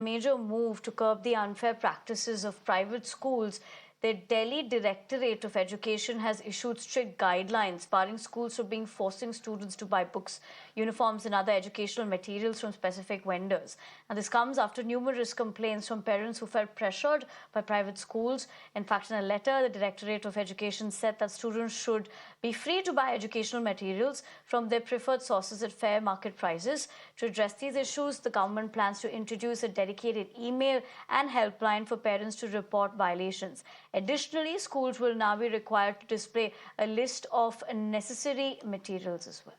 major move to curb the unfair practices of private schools, the Delhi Directorate of Education has issued strict guidelines barring schools from forcing students to buy books, uniforms, and other educational materials from specific vendors. And this comes after numerous complaints from parents who felt pressured by private schools. In fact, in a letter, the Directorate of Education said that students should be free to buy educational materials from their preferred sources at fair market prices. To address these issues, the government plans to introduce a dedicated email and helpline for parents to report violations. Additionally, schools will now be required to display a list of necessary materials as well.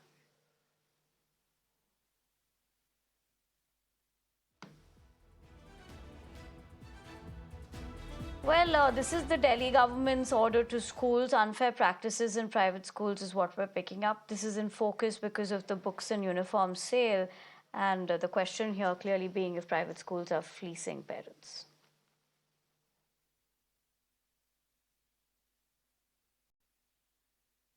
Well, this is the Delhi government's order to schools. Unfair practices in private schools is what we're picking up. This is in focus because of the books and uniform sale, and the question here clearly being if private schools are fleecing parents.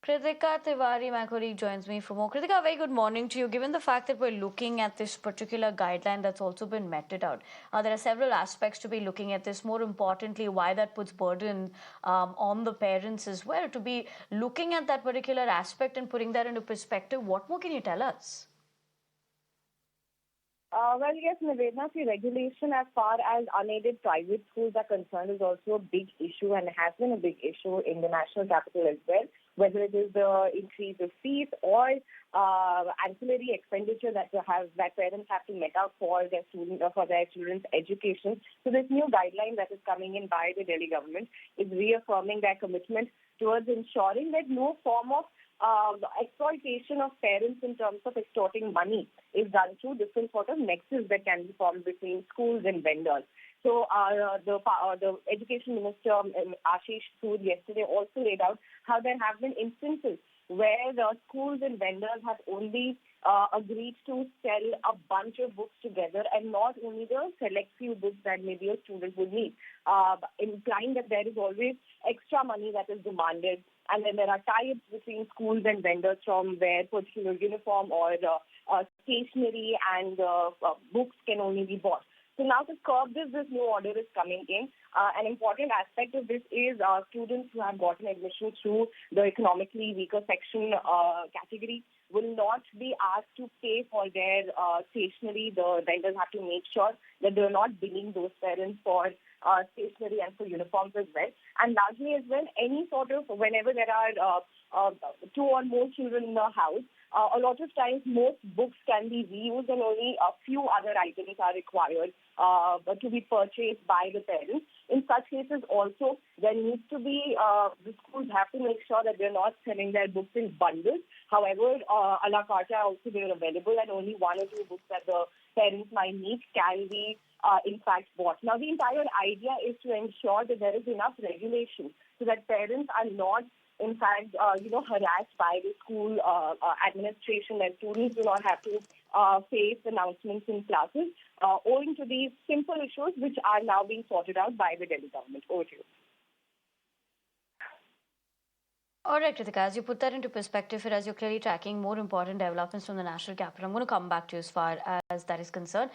Kritika Tiwari, my colleague, joins me for more. Kritika, very good morning to you. Given the fact that we're looking at this particular guideline that's also been meted out, there are several aspects to be looking at this. More importantly, why that puts burden on the parents as well. To be looking at that particular aspect and putting that into perspective, what more can you tell us? Well, yes, Nivedna, see, regulation as far as unaided private schools are concerned is also a big issue and has been a big issue in the national capital as well, whether it is the increase of fees or ancillary expenditure that parents have to make out for their children's education. So this new guideline that is coming in by the Delhi government is reaffirming their commitment towards ensuring that no form of exploitation of parents in terms of extorting money is done through different sort of nexus that can be formed between schools and vendors. So the Education Minister, Ashish Sood, yesterday also laid out how there have been instances where the schools and vendors have only agreed to sell a bunch of books together and not only the select few books that maybe a student would need, implying that there is always extra money that is demanded. And then there are tie-ups between schools and vendors from where particular uniform or stationery and books can only be bought. So now to curb this new order is coming in. An important aspect of this is students who have gotten admission through the economically weaker section category will not be asked to pay for their stationery. The vendors have to make sure that they're not billing those parents for stationery and for uniforms as well. And largely as well, any sort of, whenever there are two or more children in a house, a lot of times most books can be reused and only a few other items are required to be purchased by the parents. In such cases also, there needs to be, the schools have to make sure that they're not selling their books in bundles. However, a la carte are also there available and only one or two books that the parents might need can be in fact bought. Now, the entire idea is to ensure that there is enough regulation so that parents are not in fact, harassed by the school administration, and students do not have to face announcements in classes owing to these simple issues which are now being sorted out by the Delhi government. Over to you. All right, Kritika, as you put that into perspective, as you're clearly tracking more important developments from the national capital, I'm going to come back to you as far as that is concerned.